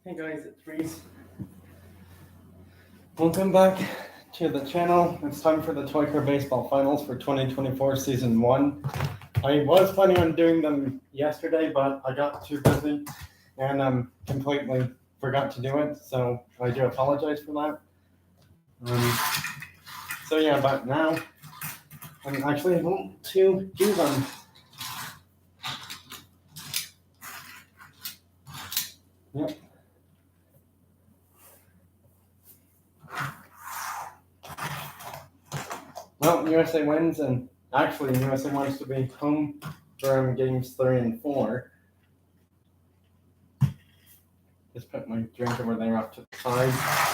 Hey guys, it's Reese. Welcome back to the channel. It's time for the Toy Car Baseball Finals for 2024 Season 1. I was planning on doing them yesterday, but I got too busy and completely forgot to do it, so I do apologize for that. But now I'm actually home to do them. Yep. Well, USA wins, and actually USA wants to be home from games 3 and 4. Just put my drink over there off to the side.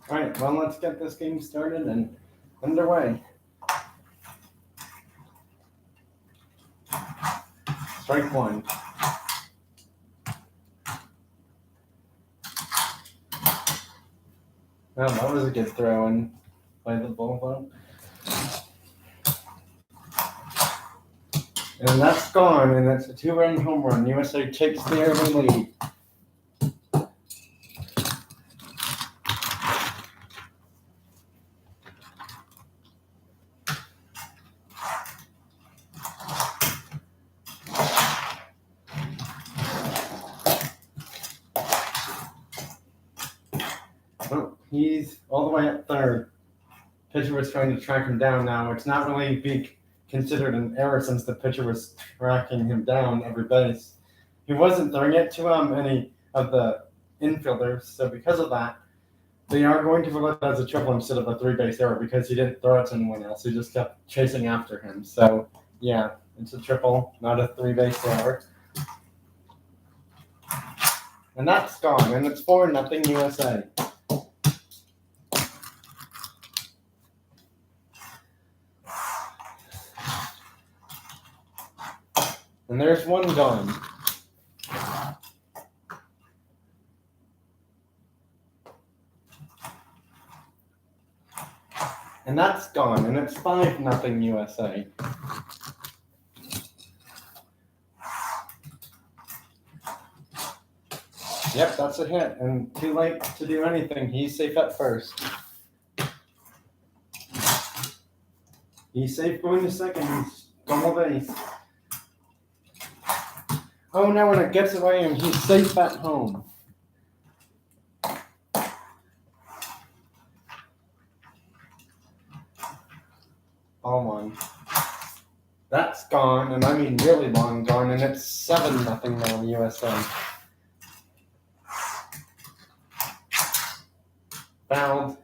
Alright, well, let's get this game started and underway. Strike one. Well, that was a good throw in by the Volvo. And that's gone, and it's a 2-run home run. USA takes the early lead. Oh, he's all the way at third. Pitcher was trying to track him down now. It's not really being considered an error since the pitcher was tracking him down every base. He wasn't throwing it to any of the infielders, so because of that, they are going to rule it as a triple instead of a 3-base error because he didn't throw it to anyone else. He just kept chasing after him. So, yeah, it's a triple, not a 3-base error. And that's gone, and it's 4-0 USA. And there's one gone. And that's gone, and it's 5-0 USA. Yep, that's a hit, and too late to do anything. He's safe at first. He's safe going to second. He's double base. Oh, now when it gets away, and he's safe at home. Ball one. That's gone, and I mean really long gone, and it's 7-0 now, USA. Fouled.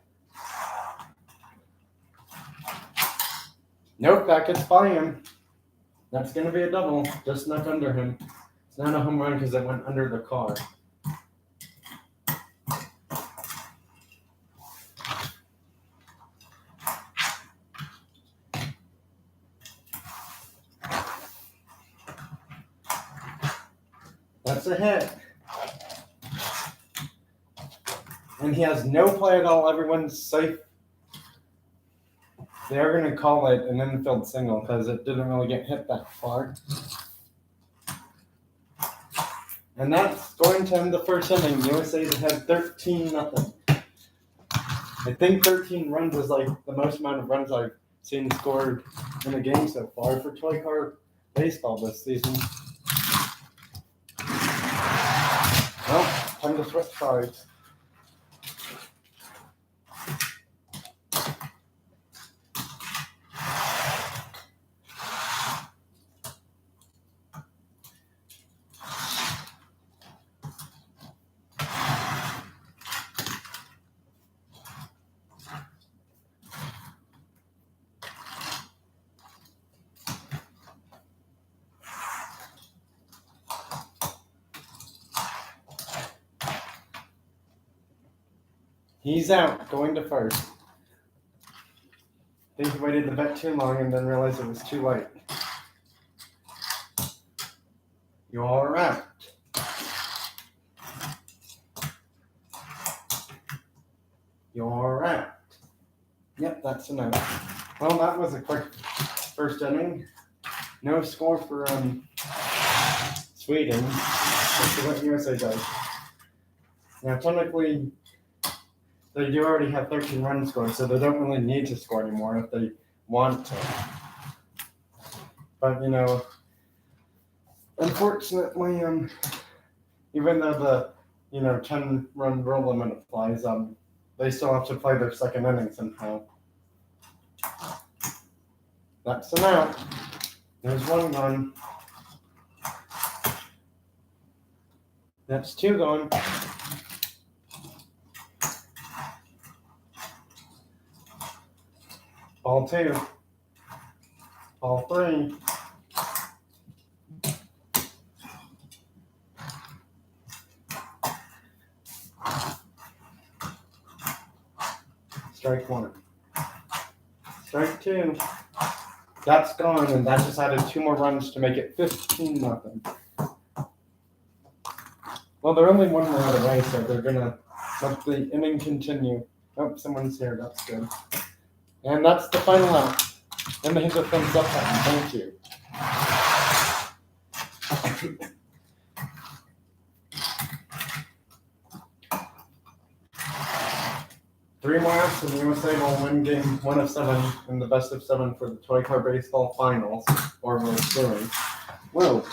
Nope, that gets by him. That's going to be a double. Just snuck under him. It's not a home run because it went under the car. That's a hit. And he has no play at all. Everyone's safe. They are going to call it an infield single because it didn't really get hit that far. And that's going to end the first inning. USA had 13-0. I think 13 runs is like the most amount of runs I've seen scored in a game so far for Toy Car Baseball this season. Well, time to switch sides. He's out, going to first. waited a bit too long and then realized it was too late. You're out. You're out. Yep, that's enough. Well, that was a quick first inning. No score for Sweden. Let's see what USA does. Now, technically, they do already have 13 runs scored, so they don't really need to score anymore if they want to. But, unfortunately, even though the 10-run rule limit applies, they still have to play their second inning somehow. That's an out. There's one gone. That's two gone. Ball two. Ball three. Strike one. Strike two. That's gone, and that just added 2 more runs to make it 15-0. Well, they're only 1 more out of the way, so they're gonna let the inning continue. Oh, someone's here. That's good. And that's the final out. And they hit the thumbs up button. Thank you. Three more outs, and the USA will win game 1 of 7 in the best of 7 for the Toy Car Baseball Finals, or World Series. Whoa,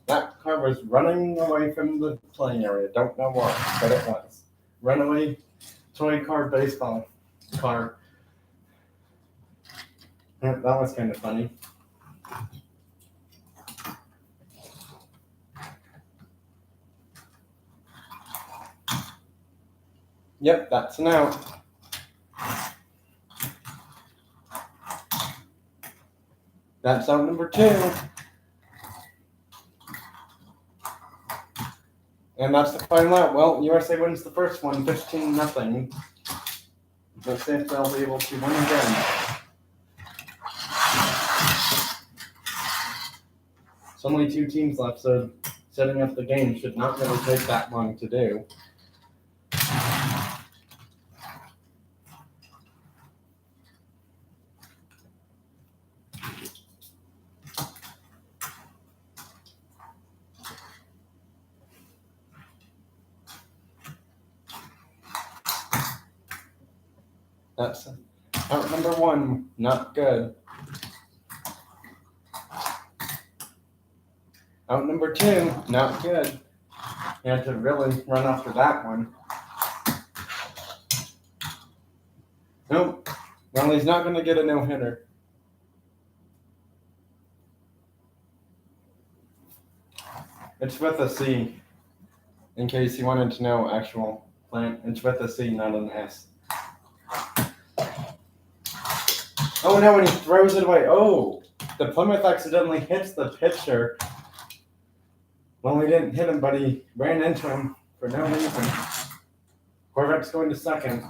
that car was running away from the playing area. Don't know why, but it was. Runaway Toy Car Baseball car. Yeah, that was kind of funny. Yep, that's an out. That's out number 2. And that's the final out. Well, USA wins the first one, 15-0. Let's see if they'll be able to win again. There's only 2 teams left, so setting up the game should not really take that long to do. That's out number 1, not good. Out number 2, not good. You had to really run after that one. Nope. Well, he's not going to get a no-hitter. It's with a C, in case you wanted to know actual plant. It's with a C, not an S. Oh no, and he throws it away. Oh, the Plymouth accidentally hits the pitcher. Well, he didn't hit him, but he ran into him for no reason. Corvette's going to second.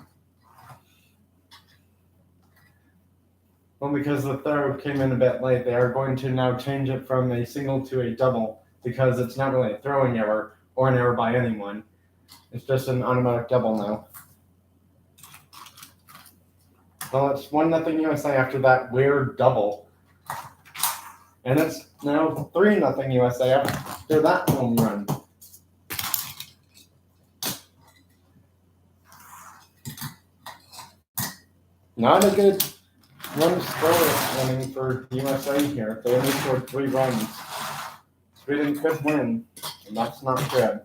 Well, because the throw came in a bit late, they are going to now change it from a single to a double because it's not really a throwing error or an error by anyone. It's just an automatic double now. Well, it's 1-0 USA after that weird double. And it's now 3-0 USA after that home run. Not a good run score winning for USA here. They only scored 3 runs. Sweden could win, and that's not good.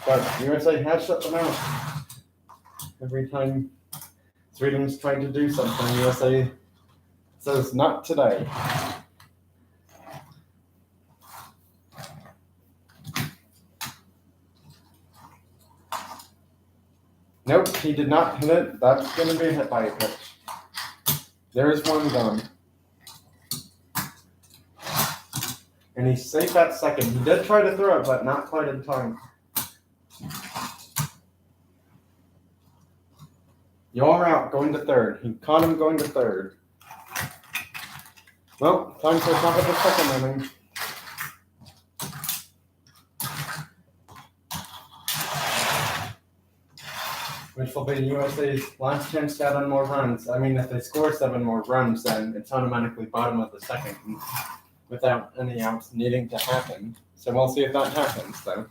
But USA has shut them out. Every time Sweden's trying to do something, USA says, not today. Nope, he did not hit it. That's going to be hit by a pitch. There's one gone. And he's safe at second. He did try to throw it, but not quite in time. You're out, going to third. He caught him going to third. Well, time for top of the second inning. Which will be USA's last chance to add on more runs. I mean, if they score 7 more runs, then it's automatically bottom of the second without any outs needing to happen. So we'll see if that happens, though.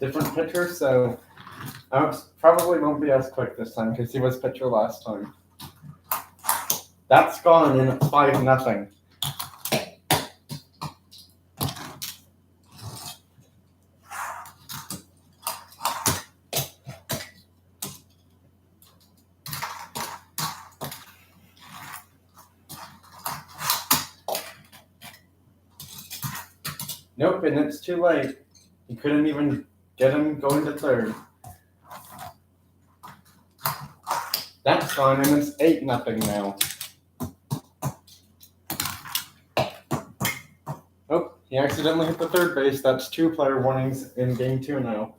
Different pitcher, so Alex probably won't be as quick this time because he was pitcher last time. That's gone, and it's 5-0. Nope, and it's too late. He couldn't even get him going to third. That's gone, and it's 8-0 now. Oh, he accidentally hit the third base. That's 2 player warnings in game 2 now.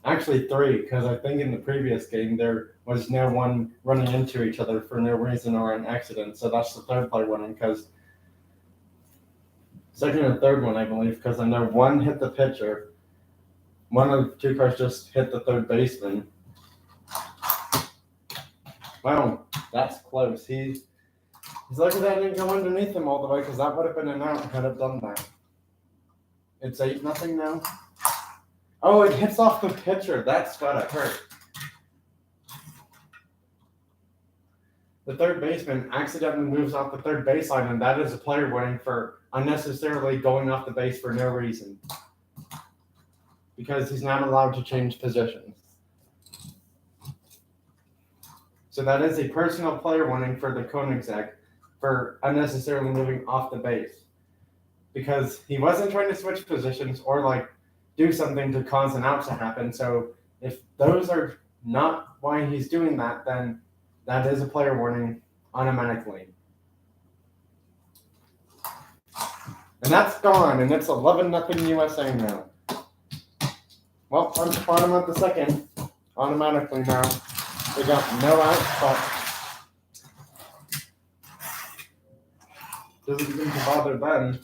Actually 3, because I think in the previous game there was no one running into each other for no reason or an accident. So that's the 3rd player warning, because second and third one, I believe, because I know one hit the pitcher. One of the 2 cars just hit the third baseman. Wow, that's close. He's lucky that didn't go underneath him all the way, because that would have been an out had it done that. It's 8-0 now. Oh, it hits off the pitcher. That's gotta hurt. The third baseman accidentally moves off the third baseline, and that is a player warning for unnecessarily going off the base for no reason. Because he's not allowed to change positions. So that is a personal player warning for the Koenigsegg for unnecessarily moving off the base. Because he wasn't trying to switch positions or do something to cause an out to happen. So if those are not why he's doing that, then that is a player warning automatically. And that's gone, and it's 11-0 USA now. Well, I'm bottom of the second automatically now. They got no outs, but doesn't seem to bother them.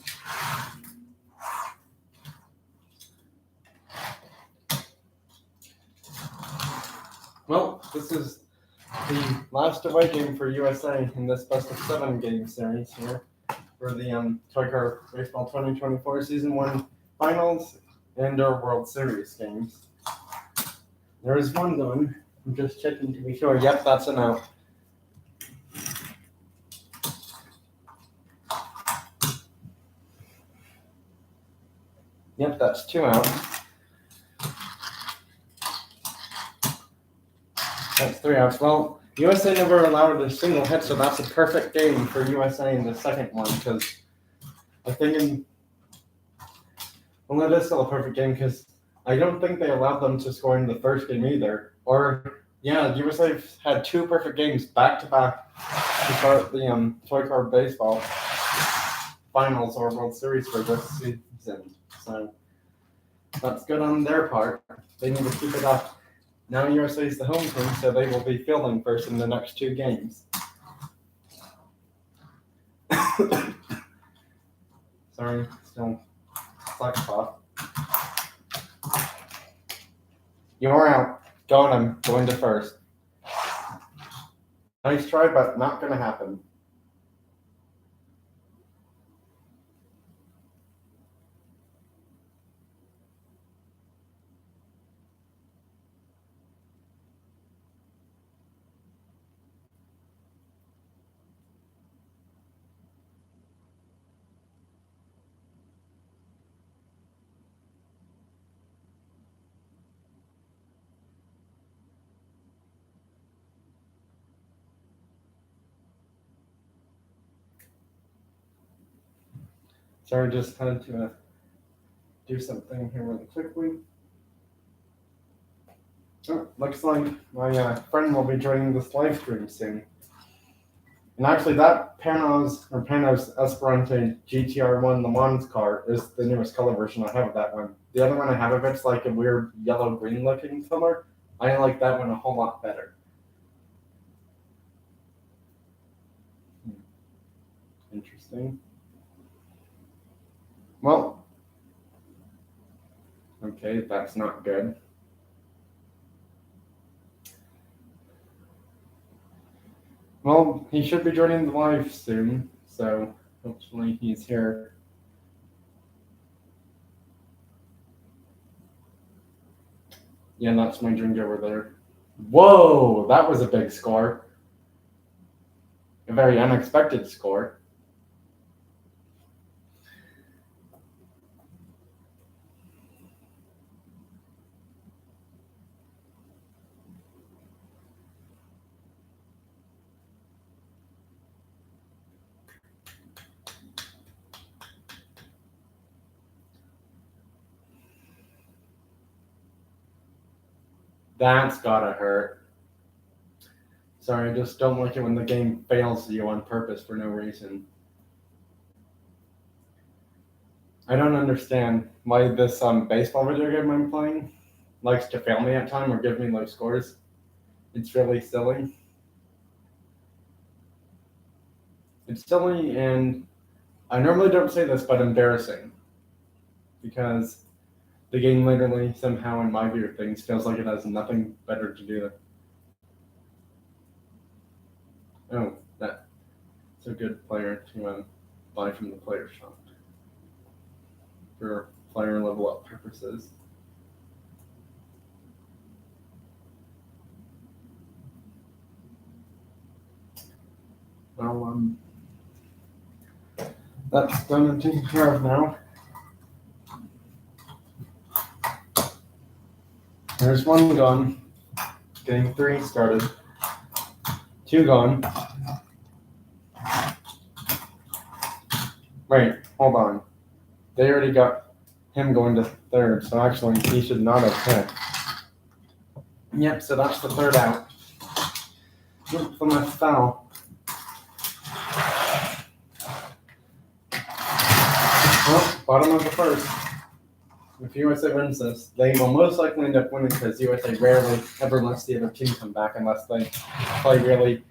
Well, this is the last away game for USA in this best of 7 game series here for the Toy Car Baseball 2024 Season 1 Finals and our World Series games. There is one going. I'm just checking to be sure. Yep, that's an out. Yep, that's 2 outs. That's 3 outs. Well, USA never allowed a single hit, so that's a perfect game for USA in the second one, because I think well, it is still a perfect game, because I don't think they allowed them to score in the first game either. Or, yeah, USA had 2 perfect games back-to-back to start the Toy Car Baseball Finals or World Series for this season. So that's good on their part. They need to keep it up. Now USA is the home team, so they will be fielding first in the next 2 games. Sorry, still sucks cough. You're out. Got him. Going to first. Nice try, but not going to happen. Sorry, just had to do something here really quickly. Oh, looks like my friend will be joining this live stream soon. And actually, that Panos Esperante GTR1 Le Mans car is the newest color version I have of that one. The other one I have of it's like a weird yellow-green looking color. I like that one a whole lot better. Interesting. Well, okay, that's not good. Well, he should be joining the live soon, so hopefully he's here. Yeah, that's my drink over there. Whoa, that was a big score. A very unexpected score. That's gotta hurt. Sorry, I just don't like it when the game fails you on purpose for no reason. I don't understand why this baseball video game I'm playing likes to fail me at time or give me low scores. It's really silly. It's silly, and I normally don't say this, but embarrassing. Because the game literally, somehow, in my view of things, feels like it has nothing better to do. Oh, that's a good player to buy from the player shop for player level up purposes. Well, that's done and taken care of now. There's one gone. Getting 3 started. 2 gone. Wait, hold on. They already got him going to 3rd, so actually he should not have hit. Yep, so that's the 3rd out. From a foul. Well, bottom of the 1st. If USA wins this, they will most likely end up winning because USA rarely ever lets the other team come back unless they play really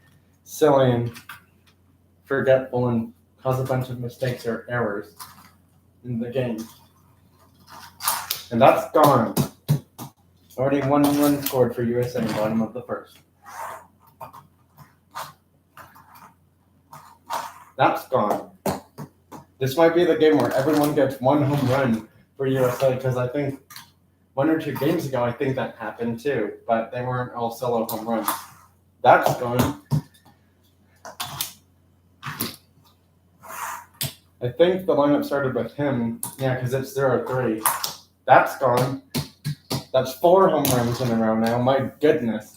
silly and forgetful and cause a bunch of mistakes or errors in the game. And that's gone. Already 1 run scored for USA in the bottom of the 1st. That's gone. This might be the game where everyone gets 1 home run for USA, because I think 1 or 2 games ago, I think that happened too, but they weren't all solo home runs. That's gone. I think the lineup started with him, yeah, because it's 0-3. That's gone. That's 4 home runs in a row now, my goodness.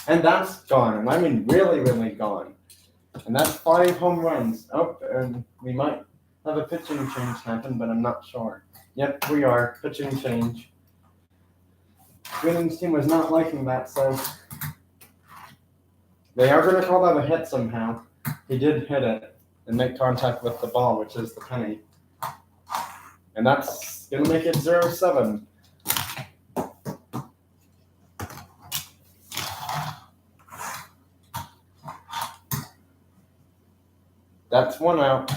And that's gone, and I mean really, really gone. And that's 5 home runs. Oh, and we might have a pitching change happen, but I'm not sure. Yep, we are. Pitching change. Winning's team was not liking that, so they are going to call that a hit somehow. He did hit it and make contact with the ball, which is the penny. And that's going to make it 0-7. That's 1 out.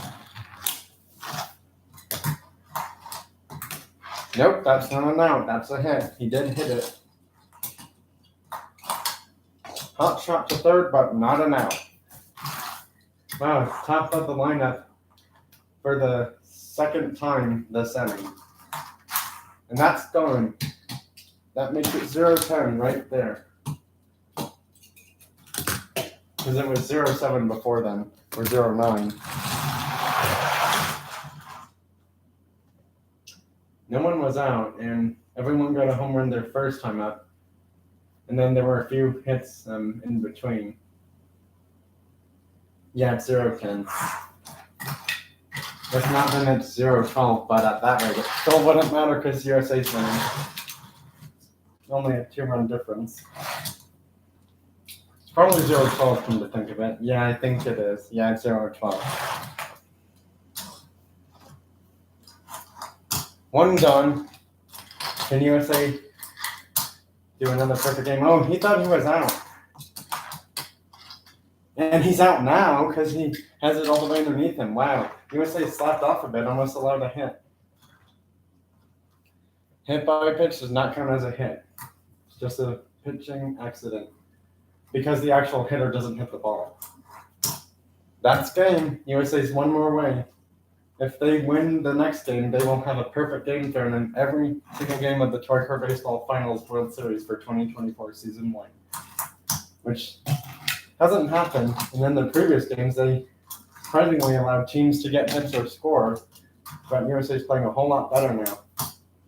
Nope, that's not an out. That's a hit. He did hit it. Hot shot to 3rd, but not an out. Wow, top of the lineup for the 2nd time this inning. And that's gone. That makes it 0-10 right there. Because it was 0-7 before then, or 0-9. No one was out, and everyone got a home run their first time up. And then there were a few hits in between. Yeah, it's 0-10. If not, then it's 0-12, but at that rate, it still wouldn't matter because USA's winning. Only a 2-run difference. Probably 0-12 come to think of it. Yeah, I think it is. Yeah, it's 0-12. One done. Can USA do another perfect game? Oh, he thought he was out. And he's out now because he has it all the way underneath him. Wow. USA slapped off a bit, almost allowed a hit. Hit by pitch does not count as a hit. It's just a pitching accident because the actual hitter doesn't hit the ball. That's game. USA's one more way. If they win the next game, they will have a perfect game thrown in every single game of the Toy Car Baseball Finals World Series for 2024 Season 1, which hasn't happened. And in the previous games, they surprisingly allowed teams to get hits or score, but USA's playing a whole lot better now.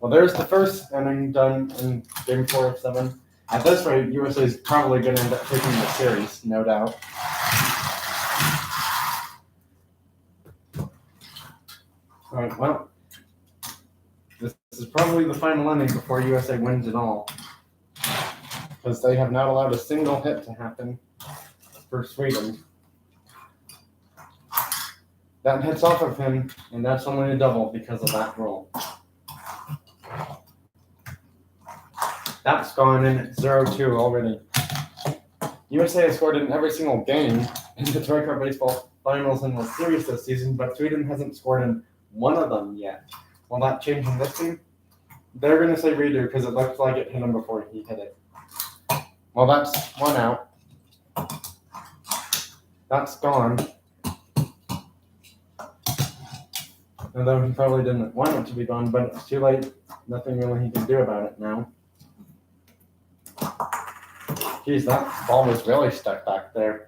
Well, there's the first inning done in Game 4 of 7. At this rate, USA's probably going to end up taking the series, no doubt. All right, well, this is probably the final inning before USA wins it all, because they have not allowed a single hit to happen for Sweden. That hits off of him, and that's only a double because of that rule. That's gone in at 0-2 already. USA has scored in every single game in the Toy Car Baseball Finals and World Series this season, but Sweden hasn't scored in one of them yet. Will that change in this game? They're going to say redo because it looks like it hit him before he hit it. Well, that's one out. That's gone. Although he probably didn't want it to be gone, but it's too late. Nothing really he can do about it now. Geez, that ball was really stuck back there.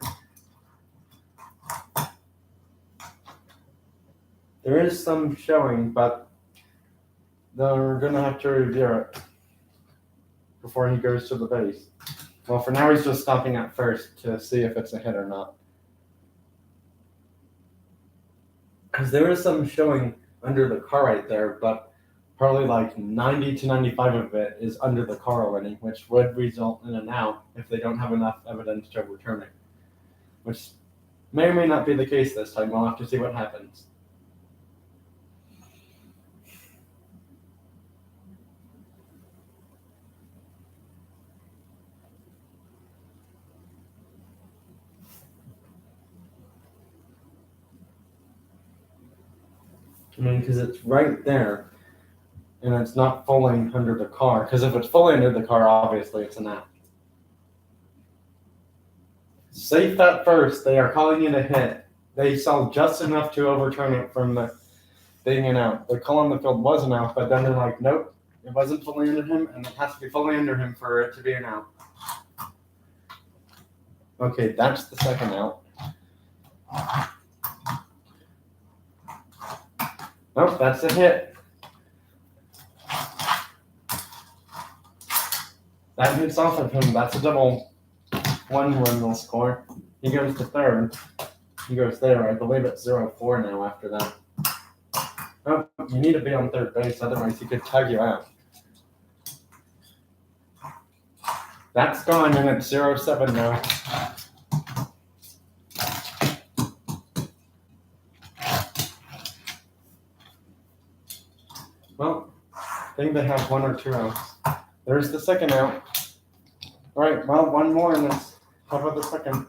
There is some showing, but they're going to have to review it before he goes to the base. Well, for now, he's just stopping at first to see if it's a hit or not. Because there is some showing under the car right there, but probably like 90 to 95 of it is under the car already, which would result in an out if they don't have enough evidence to overturn it. Which may or may not be the case this time. We'll have to see what happens. I mean, because it's right there. And it's not fully under the car. Because if it's fully under the car, obviously it's an out. Safe at first. They are calling it a hit. They saw just enough to overturn it from the being an out. The call on the field was an out, but then they're like, nope, it wasn't fully under him, and it has to be fully under him for it to be an out. Okay, that's the second out. Nope, that's a hit. That hits off of him. That's a double. 1 run will score. He goes to third. He goes there. I believe it's 0-4 now after that. Oh, you need to be on third base, otherwise he could tag you out. That's gone, and it's 0-7 now. Well, I think they have 1 or 2 outs. There's the second out. All right, well, 1 more, and let's have the second.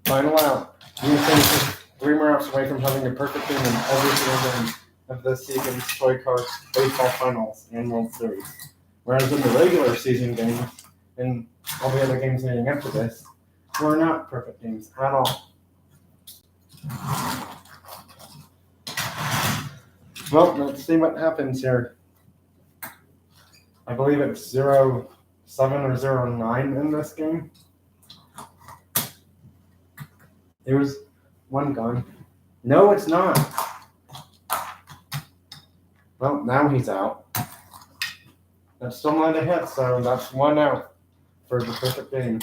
Final out. USA is 3 more outs away from having a perfect game in every single game of this season's Toy Car Baseball Finals and World Series. Whereas in the regular season games, and all the other games leading up to this, were not perfect games at all. Well, let's see what happens here. I believe it's 0-7 or 0-9 in this game. There was 1 gone. No, it's not. Well, now he's out. That's still not a hit, so that's 1 out for the perfect game.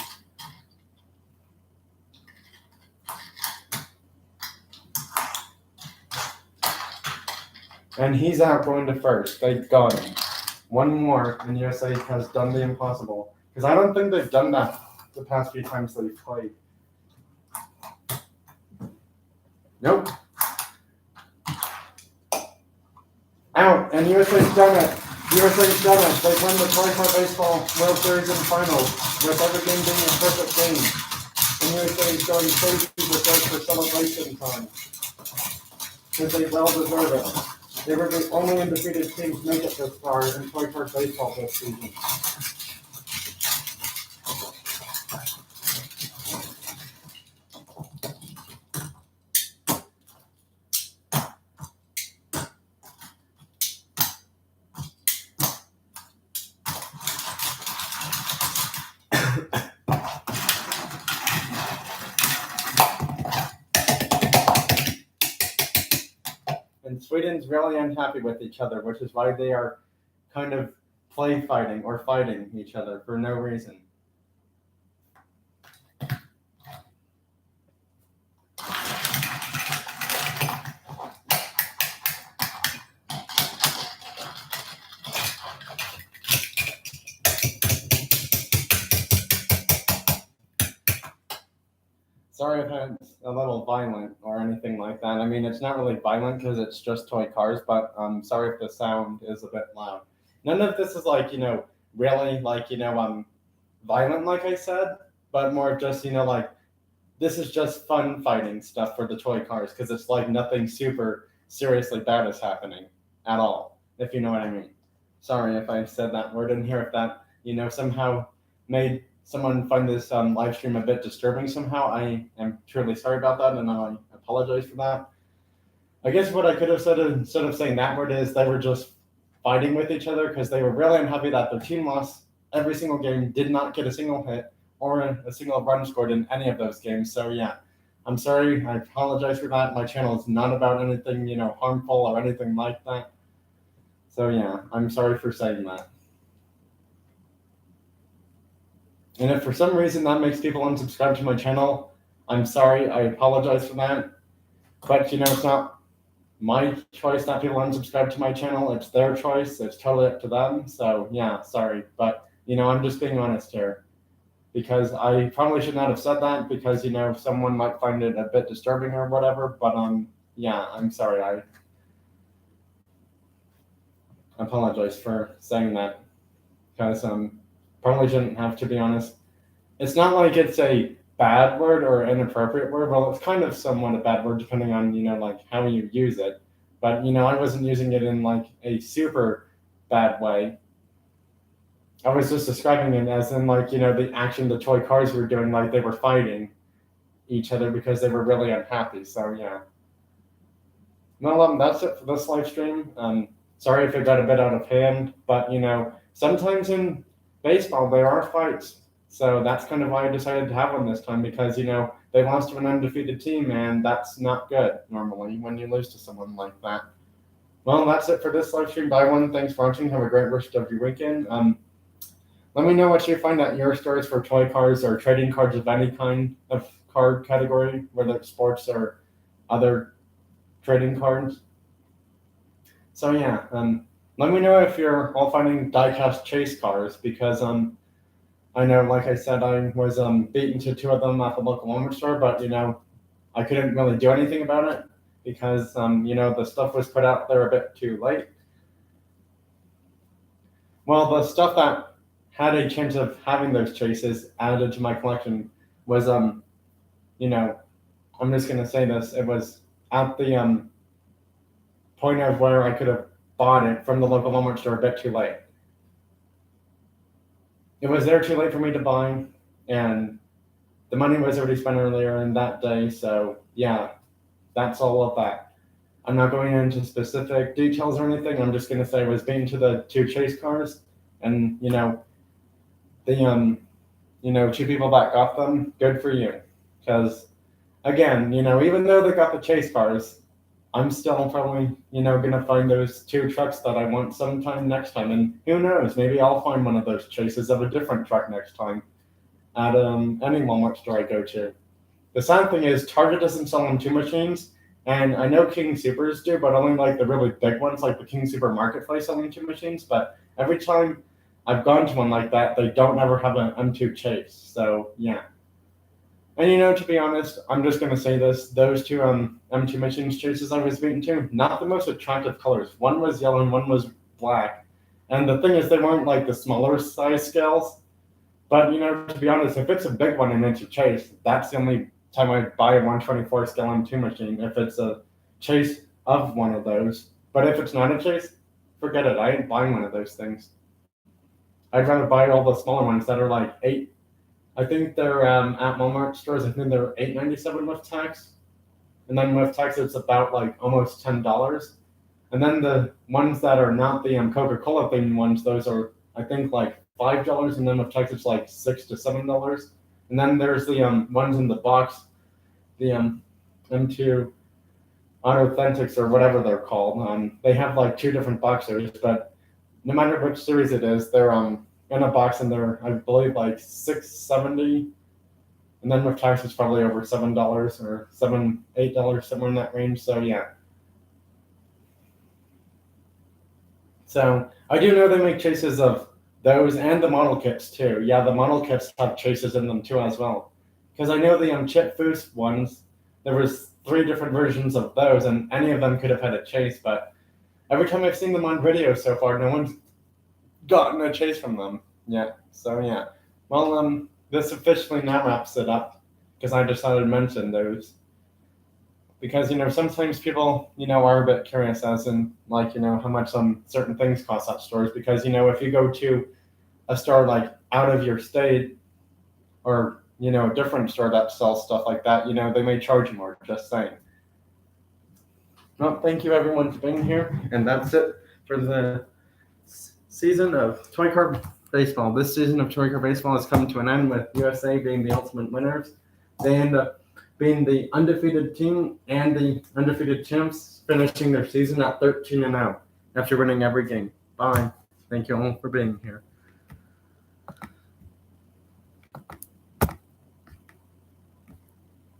And he's out going to first. They got him. 1 more, and USA has done the impossible. Because I don't think they've done that the past few times they've played. Nope. Out, and USA's done it. USA's done it. They win the Toy Car Baseball World Series in finals, with every game being a perfect game. And USA's going crazy with us for celebration time, because they well deserve it. They were the only undefeated team to make it this far in Toy Car Baseball this season. And Sweden's really unhappy with each other, which is why they are kind of play fighting or fighting each other for no reason. Sorry if it's a little violent or anything like that. I mean, it's not really violent because it's just toy cars, but I'm sorry if the sound is a bit loud. None of this is like, really like, violent, like I said, but more just, like, this is just fun fighting stuff for the toy cars because it's like nothing super seriously bad is happening at all, if you know what I mean. Sorry if I said that word in here, if that, somehow made someone find this live stream a bit disturbing somehow. I am truly sorry about that, and I apologize for that. I guess what I could have said instead of saying that word is they were just fighting with each other because they were really unhappy that their team lost every single game, did not get a single hit or a single run scored in any of those games. So yeah, I'm sorry. I apologize for that. My channel is not about anything, harmful or anything like that. So yeah, I'm sorry for saying that. And if for some reason that makes people unsubscribe to my channel, I'm sorry. I apologize for that. But, it's not my choice that people unsubscribe to my channel. It's their choice. It's totally up to them. So, yeah, sorry. But, I'm just being honest here. Because I probably should not have said that because, someone might find it a bit disturbing or whatever. But, yeah, I'm sorry. I apologize for saying that. Because, probably shouldn't have, to be honest. It's not like it's a bad word or inappropriate word. Well, it's kind of somewhat a bad word depending on, like how you use it. But, I wasn't using it in like a super bad way. I was just describing it as in like, the action the toy cars were doing, like they were fighting each other because they were really unhappy. So, yeah. Well, that's it for this live stream. Sorry if it got a bit out of hand, but, sometimes in baseball, there are fights. So that's kind of why I decided to have one this time because, they lost to an undefeated team, and that's not good normally when you lose to someone like that. Well, that's it for this live stream. Bye, everyone. Thanks for watching. Have a great rest of your weekend. Let me know what you find at your stores for toy cars or trading cards of any kind of card category, whether it's sports or other trading cards. So, yeah. Let me know if you're all finding die-cast chase cars because I know, like I said, I was beaten to 2 of them at the local Walmart store, but I couldn't really do anything about it because the stuff was put out there a bit too late. Well, the stuff that had a chance of having those chases added to my collection was I'm just gonna say this. It was at the point of where I could have bought it from the local Walmart store a bit too late. It was there too late for me to buy, and the money was already spent earlier in that day. So yeah, that's all of that. I'm not going into specific details or anything. I'm just gonna say I was beaten to the 2 chase cars, and the 2 people that got them, good for you. Because again, even though they got the chase cars, I'm still probably, gonna find those 2 trucks that I want sometime next time. And who knows, maybe I'll find one of those chases of a different truck next time at any Walmart store I go to. The sad thing is Target doesn't sell M2 machines, and I know King Supers do, but only like the really big ones, like the King Super Marketplace sell M2 machines. But every time I've gone to one like that. They don't ever have an M2 chase. So yeah. And to be honest, I'm just gonna say this: those two M2 machines chases I was beaten to, not the most attractive colors. One was yellow and one was black. And the thing is, they weren't like the smaller size scales. But to be honest, if it's a big one and it's a chase, that's the only time I buy a 124 scale M2 machine. If it's a chase of one of those. But if it's not a chase, forget it. I ain't buying one of those things. I'd rather buy all the smaller ones that are like eight. I think they're at Walmart stores. I think they're $8.97 with tax, and then with tax it's about like almost $10. And then the ones that are not the Coca-Cola themed ones, those are I think like $5, and then with tax it's like $6 to $7. And then there's the ones in the box, the M2 Authentics or whatever they're called. They have like two different boxes, but no matter which series it is, they're in a box and they're I believe like $6.70, and then with tax it's probably over $7 or $8, somewhere in that range. So yeah. So I do know they make chases of those and the model kits too. Yeah, the model kits have chases in them too as well. Because I know the Chip Foose ones, there was 3 different versions of those, and any of them could have had a chase. But every time I've seen them on video so far, no one's gotten a chase from them yet. So yeah. Well, this officially now wraps it up because I decided to mention those. Because sometimes people are a bit curious as in like how much certain things cost at stores, because if you go to a store like out of your state or a different store that sells stuff like that, they may charge you more. Just saying. Well, thank you everyone for being here, and that's it for the season of Toy Car Baseball. This season of Toy Car Baseball has come to an end with USA being the ultimate winners. They end up being the undefeated team and the undefeated champs, finishing their season at 13-0 after winning every game. Bye. Thank you all for being here.